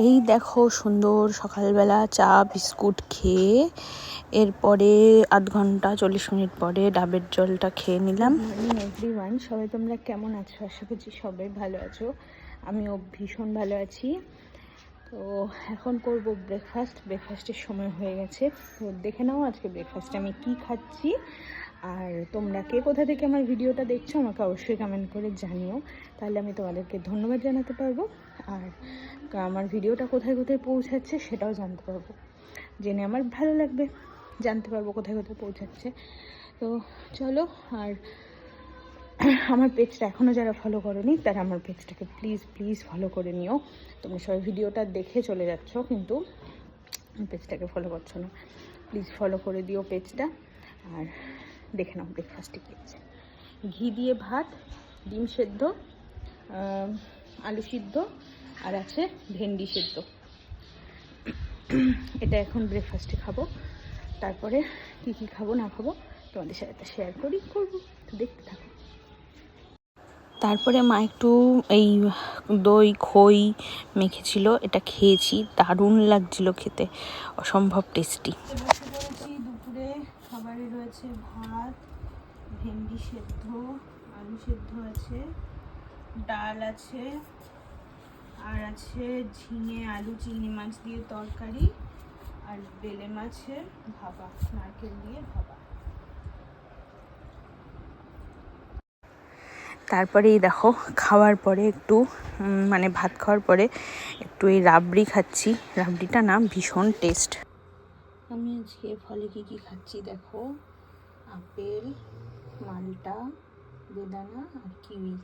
এই দেখো সুন্দর সকালবেলা চা বিস্কুট খেয়ে এরপরে ৮ ঘন্টা ৪০ মিনিট পরে ডাবের জলটা খেয়ে নিলাম। মর্নিং এভরিওয়ান, সবাই তোমরা কেমন আছো? আশা করছি সবাই ভালো আছো। আমিও ভীষণ ভালো আছি। তো এখন করব ব্রেকফাস্টের সময় হয়ে গেছে। তো দেখে নাও আজকে ব্রেকফাস্টে আমি কি খাচ্ছি। আর তোমরা কে কোথা থেকে আমার ভিডিওটা দেখছো আমাকে অবশ্যই কমেন্ট করে জানিও, তাহলে আমি তোমাদেরকে ধন্যবাদ জানাতে পারবো। আর আমার ভিডিওটা কোথায় কোথায় পৌঁছাচ্ছে সেটাও জানতে পারবো, জেনে আমার ভালো লাগবে, জানতে পারবো কোথায় কোথায় পৌঁছাচ্ছে। তো চলো, আর আমার পেজটা এখনও যারা ফলো করোনি তারা আমার পেজটাকে প্লিজ ফলো করে নিও। তোমরা সবাই ভিডিওটা দেখে চলে যাচ্ছ কিন্তু পেজটাকে ফলো করছো না। প্লিজ ফলো করে দিও পেজটা। আর দেখে নাও ব্রেকফাস্টে কী আছে। ঘি দিয়ে ভাত, ডিম সেদ্ধ, আলু সিদ্ধ, আর আছে ভেন্ডি সেদ্ধ। এটা এখন ব্রেকফাস্টে খাবো। তারপরে কী কী খাবো না খাবো তোমাদের সাথে শেয়ার করবো, তো দেখতে থাকো। তারপরে মা একটু এই দই খই মেখেছিল, এটা খেয়েছি, দারুণ লাগছিল খেতে, অসম্ভব টেস্টি। দুপুরে খাবারে রয়েছে ভাত, ভেন্ডি সেদ্ধ, আলু সেদ্ধ আছে, ডাল আছে, আর আছে ঝিঙে আলু চিংড়ি মাছ দিয়ে তরকারি, আর বেলে মাছের ভাপা, নারকেল দিয়ে ভাপা। তারপরে এই দেখো খাওয়ার পরে একটু মানে ভাত খাওয়ার পরে একটু এই রাবড়ি খাচ্ছি। রাবড়িটা না ভীষণ টেস্ট। আমি আজকে ফলে কী খাচ্ছি দেখো, আপেল, মালটা, বেদানা আর কিউই।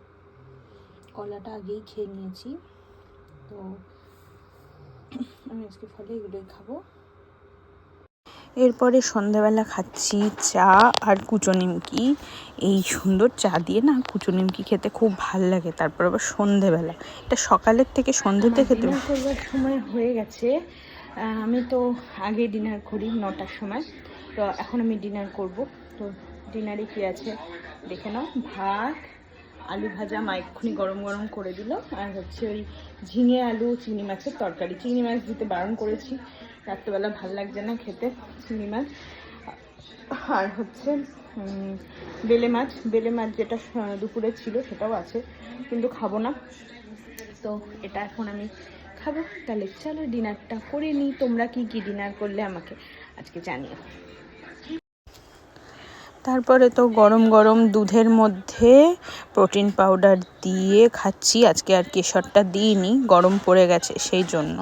কলাটা আগেই খেয়ে নিয়েছি, তো আমি আজকে ফলে এগুলোই খাবো। এরপরে সন্ধ্যাবেলা খাচ্ছি চা আর কুচো নিমকি। এই সুন্দর চা দিয়ে না কুচো নিমকি খেতে খুব ভাল লাগে। তারপর আবার সন্ধেবেলা, এটা সকালের থেকে সন্ধ্যেতে খেতে করবার সময় হয়ে গেছে। আমি তো আগে ডিনার করি 9টার সময়, তো এখন আমি ডিনার করব। তো ডিনারে কী আছে দেখে নাও। ভাত, আলু ভাজা মা এক্ষুনি গরম গরম করে দিল, আর হচ্ছে ওই ঝিঙে আলু চিংড়ি মাছের তরকারি। চিংড়ি মাছ দিতে বারণ করেছি, রাত্রেবেলা ভাল লাগছে না খেতে চিংড়ি মাছ। আর হচ্ছে বেলে মাছ যেটা দুপুরে ছিল সেটাও আছে, কিন্তু খাবো না। তো এটা এখন আমি খাবো। তাহলে চলো ডিনারটা করে নিই। তোমরা কি ডিনার করলে আমাকে আজকে জানিও। তারপরে তো গরম গরম দুধের মধ্যে প্রোটিন পাউডার দিয়ে খাচ্ছি। আজকে আর কেশরটা দিইনি, গরম পড়ে গেছে সেই জন্য।